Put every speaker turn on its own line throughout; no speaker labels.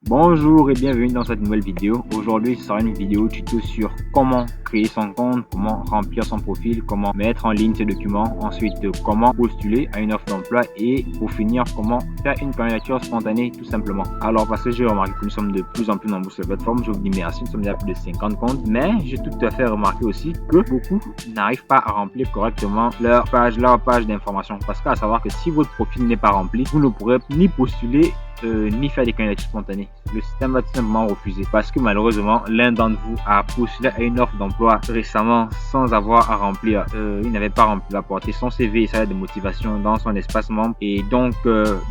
Bonjour et bienvenue dans cette nouvelle vidéo. Aujourd'hui, ce sera une vidéo tuto sur comment créer son compte, comment remplir son profil, comment mettre en ligne ses documents, ensuite comment postuler à une offre d'emploi et pour finir, comment faire une candidature spontanée tout simplement. Alors parce que j'ai remarqué que nous sommes de plus en plus nombreux sur la plateforme, je vous dis merci, nous sommes déjà plus de 50 comptes, mais j'ai tout à fait remarqué aussi que beaucoup n'arrivent pas à remplir correctement leur page d'information. Parce qu'à savoir que si votre profil n'est pas rempli, vous ne pourrez ni postuler ni faire des candidatures spontanées. Le système va tout simplement refuser parce que malheureusement l'un d'entre vous a postulé à une offre d'emploi récemment sans avoir à remplir, il n'avait pas rempli la portée son CV et sa lettre de motivation dans son espace membre et donc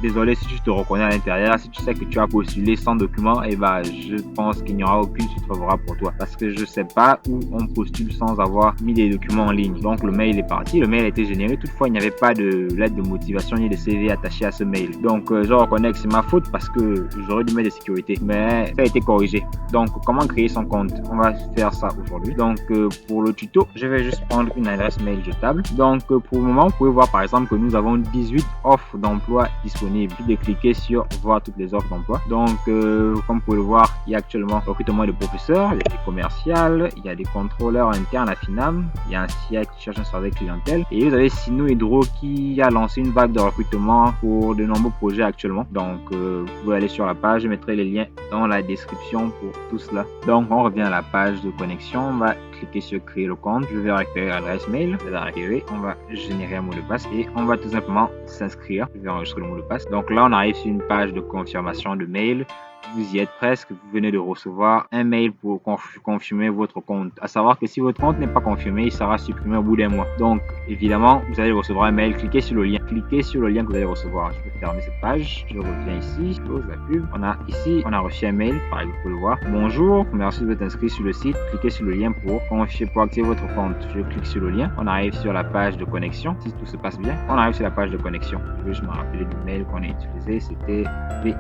désolé si tu te reconnais à l'intérieur, si tu sais que tu as postulé sans document, et bah je pense qu'il n'y aura aucune suite favorable pour toi parce que je sais pas où on postule sans avoir mis des documents en ligne. Donc le mail est parti, le mail a été généré, toutefois il n'y avait pas de lettre de motivation ni de CV attaché à ce mail. Donc je reconnais que c'est ma faute parce que j'aurais dû mettre de sécurité, mais ça a été corrigé. Donc comment créer son compte, on va faire ça aujourd'hui. Donc pour le tuto, je vais juste prendre une adresse mail jetable. Donc pour le moment, vous pouvez voir par exemple que nous avons 18 offres d'emploi disponibles. Puis de cliquer sur voir toutes les offres d'emploi. Donc comme vous pouvez le voir, il y a actuellement recrutement de professeurs, il y a des commerciales, il y a des contrôleurs internes à Finam, il y a un CIA qui cherche un service clientèle et vous avez Sino Hydro qui a lancé une vague de recrutement pour de nombreux projets actuellement. Donc vous pouvez aller sur la page, je mettrai les liens dans la description pour tout cela. Donc on revient à la page de connexion, on va cliquer sur créer le compte, je vais récupérer l'adresse mail, je vais la récupérer, on va générer un mot de passe et on va tout simplement s'inscrire. Je vais enregistrer le mot de passe. Donc là on arrive sur une page de confirmation de mail. Vous y êtes presque, vous venez de recevoir un mail pour confirmer votre compte. À savoir que si votre compte n'est pas confirmé, il sera supprimé au bout d'un mois. Donc évidemment, vous allez recevoir un mail, cliquez sur le lien que vous allez recevoir. Je vais fermer cette page, je reviens ici, je close la pub. On a reçu un mail, par exemple, vous pouvez le voir. Bonjour, merci de vous être inscrit sur le site. Cliquez sur le lien pour activer votre compte. Je clique sur le lien, on arrive sur la page de connexion. Si tout se passe bien, on arrive sur la page de connexion. Je vais juste me rappeler du mail qu'on a utilisé, c'était VY.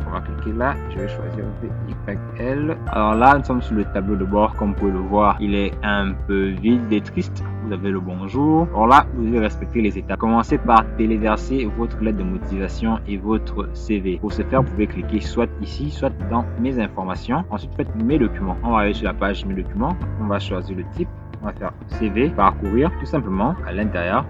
On va cliquer là, je vais choisir VYL. Alors là, nous sommes sur le tableau de bord, comme vous pouvez le voir, il est un peu vide et triste. Vous avez le bonjour. Alors là, vous devez respecter les étapes. Commencez par téléverser votre lettre de motivation et votre CV. Pour ce faire, vous pouvez cliquer soit ici, soit dans mes informations. Ensuite, faites mes documents. On va aller sur la page mes documents. On va choisir le type. On va faire CV, parcourir, tout simplement. À l'intérieur,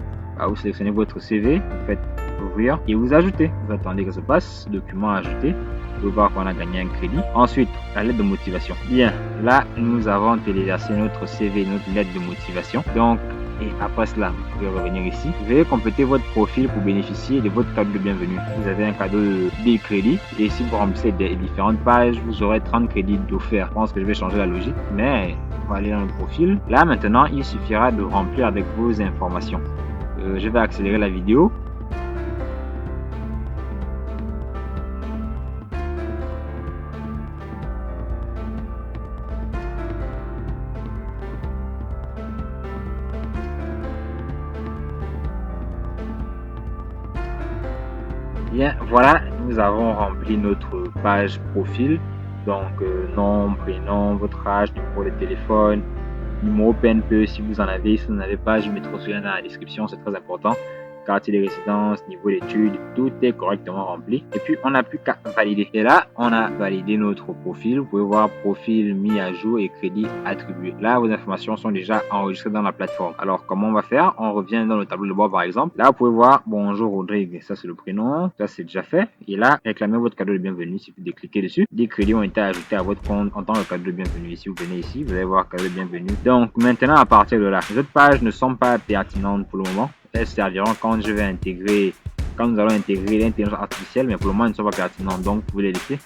vous sélectionnez votre CV, vous faites ouvrir et vous ajoutez. Vous attendez que ça se passe. Document ajouté. Vous pouvez voir qu'on a gagné un crédit. Ensuite, la lettre de motivation. Bien, là, nous avons téléversé notre CV, notre lettre de motivation. Donc, et après cela, vous pouvez revenir ici. Vous allez compléter votre profil pour bénéficier de votre cadeau de bienvenue. Vous avez un cadeau de crédits. Et si vous remplissez des différentes pages, vous aurez 30 crédits d'offert. Je pense que je vais changer la logique. Mais, on va aller dans le profil. Là, maintenant, il suffira de remplir avec vos informations. Je vais accélérer la vidéo. Bien, voilà, nous avons rempli notre page profil. Donc, nom, prénom, votre âge, numéro de téléphone, numéro PNPE si vous en avez. Si vous n'en avez pas, je mettrai ce lien dans la description, c'est très important. Quartier de résidence, niveau d'études, tout est correctement rempli. Et puis, on n'a plus qu'à valider. Et là, on a validé notre profil. Vous pouvez voir profil mis à jour et crédit attribué. Là, vos informations sont déjà enregistrées dans la plateforme. Alors, comment on va faire? On revient dans le tableau de bord, par exemple. Là, vous pouvez voir bonjour Rodrigue. Ça, c'est le prénom. Ça, c'est déjà fait. Et là, réclamez votre cadeau de bienvenue. Il suffit de cliquer dessus. Des crédits ont été ajoutés à votre compte en tant que cadeau de bienvenue. Ici, vous venez ici, vous allez voir cadeau de bienvenue. Donc, maintenant, à partir de là, les autres pages ne sont pas pertinentes pour le moment. Elles serviront quand nous allons intégrer l'intelligence artificielle, mais pour le moment, elles ne sont pas pertinentes, donc vous les laissez.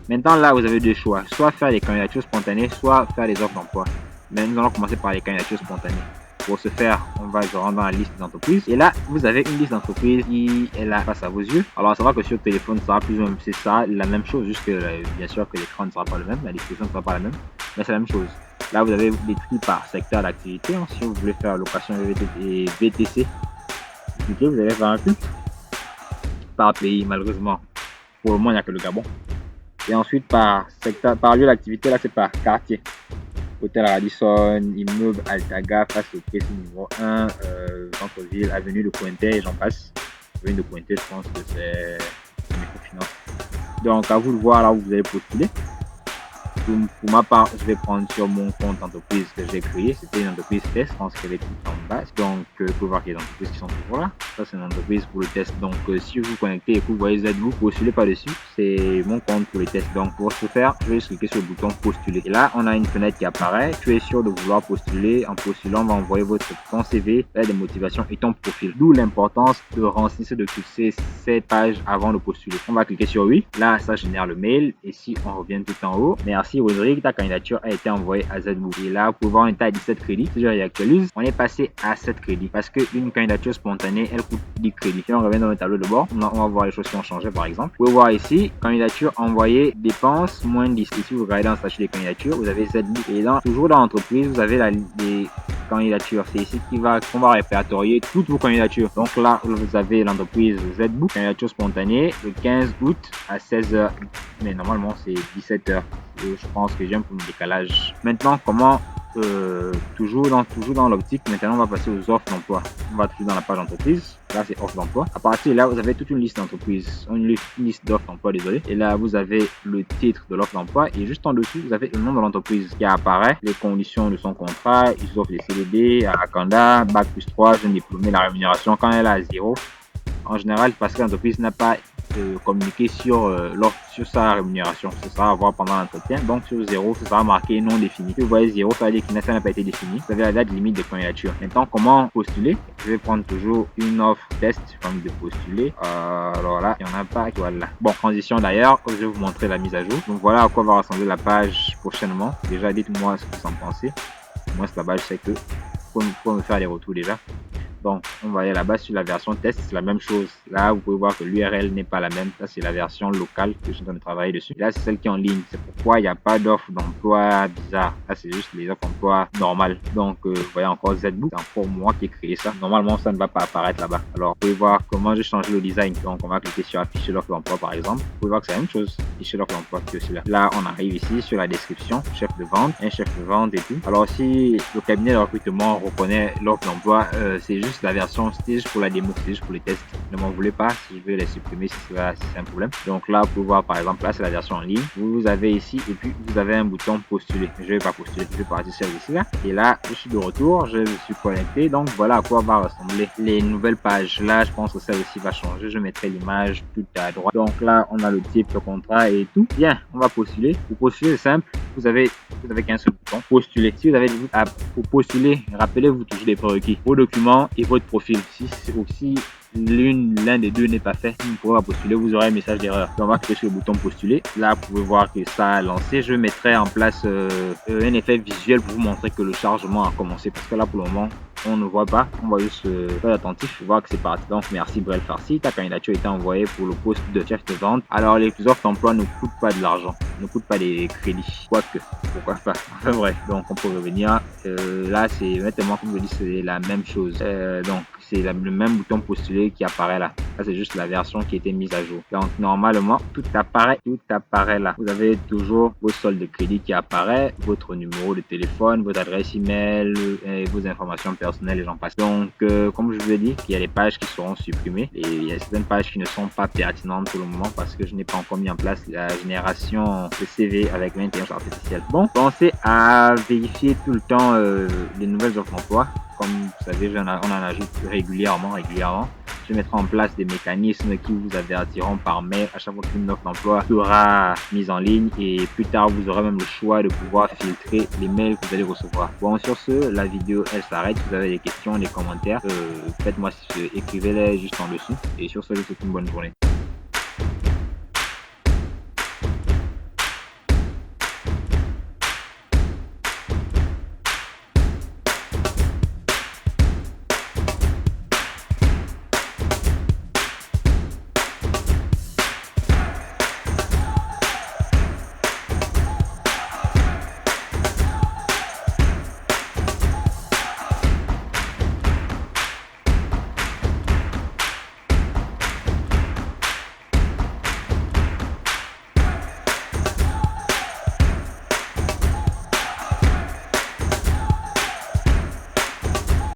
Maintenant, là, vous avez deux choix, soit faire des candidatures spontanées, soit faire des offres d'emploi. Mais nous allons commencer par les candidatures spontanées. Pour ce faire, on va se rendre dans la liste d'entreprises. Et là, vous avez une liste d'entreprises qui est là face à vos yeux. Alors, ça va que sur le téléphone, ça sera plus ou moins c'est ça, la même chose, juste que bien sûr que l'écran ne sera pas le même, la description ne sera pas la même, mais c'est la même chose. Là, vous avez des trucs par secteur d'activité. Si vous voulez faire location et VTC, vous allez faire un truc par pays, malheureusement. Pour le moment, il n'y a que le Gabon. Et ensuite, par secteur, par lieu d'activité, là, c'est par quartier. Hôtel Radisson, immeuble Altaga, face au précis numéro 1, centre-ville, avenue de Pointet, et j'en passe. Avenue de Pointet, je pense que c'est microfinance. Donc à vous de voir là où vous allez postuler. Pour ma part, je vais prendre sur mon compte entreprise que j'ai créé. C'était une entreprise test, je pense qu'elle est toute en bas. Donc, vous pouvez voir qu'il y a des entreprises qui sont toujours là. Ça, c'est une entreprise pour le test. Donc, si vous vous connectez et que vous voyez ZBoo, postulez pas dessus. C'est mon compte pour les tests. Donc, pour ce faire, je vais cliquer sur le bouton postuler. Et là, on a une fenêtre qui apparaît. Tu es sûr de vouloir postuler. En postulant, on va envoyer ton CV, des motivations et ton profil. D'où l'importance de renseigner de toutes ces pages avant de postuler. On va cliquer sur oui. Là, ça génère le mail. Et si on revient tout en haut, merci Rodrigue, ta candidature a été envoyée à ZBoo. Et là, vous pouvez voir, on était à 17 crédits. Si je réactualise, on est passé à 7 crédits. Parce qu'une candidature spontanée, elle coûte 10 crédits. Si on revient dans le tableau de bord, on va voir les choses qui ont changé par exemple. Vous pouvez voir ici, candidature envoyée, dépenses, moins 10. Ici, vous regardez dans le statut des candidatures, vous avez ZBoo. Et toujours dans l'entreprise, vous avez les candidatures. C'est ici qu'on va répertorier toutes vos candidatures. Donc là, vous avez l'entreprise ZBoo, candidature spontanée, le 15 août à 16h. Mais normalement, c'est 17h. Je pense que j'ai un peu de décalage. Maintenant, comment toujours dans l'optique, maintenant on va passer aux offres d'emploi. On va toujours dans la page d'entreprise. Là, c'est offre d'emploi. À partir de là, vous avez toute une liste d'entreprises, une liste d'offres d'emploi, désolé. Et là, vous avez le titre de l'offre d'emploi et juste en dessous, vous avez le nom de l'entreprise qui apparaît, les conditions de son contrat. Ils offrent les CDD, à Akanda, Bac plus 3, jeune diplômé, la rémunération quand elle est à 0. En général, parce que l'entreprise n'a pas communiqué sur sa rémunération. Ce sera à voir pendant l'entretien. Donc sur 0, ce sera marqué non défini. Si vous voyez 0, ça veut dire que ça n'a pas été défini. Vous avez la date limite de candidature. Maintenant, comment postuler? Je vais prendre toujours une offre test comme de postuler. Alors là, il n'y en a pas. Voilà. Bon, transition d'ailleurs, je vais vous montrer la mise à jour. Donc voilà à quoi va ressembler la page prochainement. Déjà, dites-moi ce que vous en pensez. Moi, c'est la page, c'est que pour me faire les retours déjà. Donc, on va aller là-bas sur la version test, c'est la même chose. Là, vous pouvez voir que l'URL n'est pas la même. Ça, c'est la version locale que je suis en train de travailler dessus. Là, c'est celle qui est en ligne. C'est pourquoi il n'y a pas d'offre d'emploi bizarre. Là, c'est juste les offres d'emploi normales. Donc, vous voyez encore ZBoo. C'est encore moi qui ai créé ça. Normalement, ça ne va pas apparaître là-bas. Alors, vous pouvez voir comment j'ai changé le design. Donc, on va cliquer sur afficher l'offre d'emploi, par exemple. Vous pouvez voir que c'est la même chose. Afficher l'offre d'emploi qui est aussi là. Là, on arrive ici sur la description. Chef de vente, un chef de vente et tout. Alors, si le cabinet de recrutement reconnaît l'offre d'emploi, c'est juste la version, c'était juste pour la démo, c'est juste pour les tests. Ne m'en voulez pas si je vais les supprimer si c'est un problème. Donc là, vous pouvez voir par exemple, là c'est la version en ligne. Vous avez ici et puis vous avez un bouton postuler. Je vais pas postuler, je vais partir sur ici là. Et là, je suis de retour, je me suis connecté. Donc voilà à quoi va ressembler les nouvelles pages. Là, je pense que celle-ci va changer. Je mettrai l'image tout à droite. Donc là, on a le type de contrat et tout. Bien, on va postuler. Pour postuler, c'est simple. Vous avez qu'un seul bouton, postuler. Si vous avez pour postuler, rappelez-vous toujours les prérequis, vos documents et votre profil. Si l'un des deux n'est pas fait, vous ne pourrez pas postuler, vous aurez un message d'erreur. On va cliquer sur le bouton postuler. Là, vous pouvez voir que ça a lancé. Je mettrai en place un effet visuel pour vous montrer que le chargement a commencé. Parce que là, pour le moment, on ne voit pas. On va juste faire attentif, voir que c'est parti. Donc, merci Brel Farsi. Ta candidature a été envoyée pour le poste de chef de vente. Alors, les offres d'emploi ne coûtent pas de l'argent, ne coûtent pas des crédits. Quoique, pourquoi pas. Enfin, bref, donc on peut revenir. Là, c'est maintenant, comme je dis, c'est la même chose. Donc, c'est le même bouton postuler qui apparaît là. Ça, c'est juste la version qui a été mise à jour. Donc, normalement, tout apparaît là. Vous avez toujours vos soldes de crédit qui apparaît, votre numéro de téléphone, votre adresse email, et vos informations personnelles et j'en passe. Donc, comme je vous ai dit, il y a des pages qui seront supprimées et il y a certaines pages qui ne sont pas pertinentes pour le moment parce que je n'ai pas encore mis en place la génération de CV avec l'intelligence artificielle. Bon, pensez à vérifier tout le temps les nouvelles offres d'emploi. Comme vous savez, on en ajoute régulièrement. Je mettrai en place des mécanismes qui vous avertiront par mail à chaque fois qu'une offre d'emploi sera mise en ligne et plus tard vous aurez même le choix de pouvoir filtrer les mails que vous allez recevoir. Bon, sur ce, la vidéo elle s'arrête. Si vous avez des questions, des commentaires, faites-moi écrivez-les juste en dessous et sur ce, je vous souhaite une bonne journée.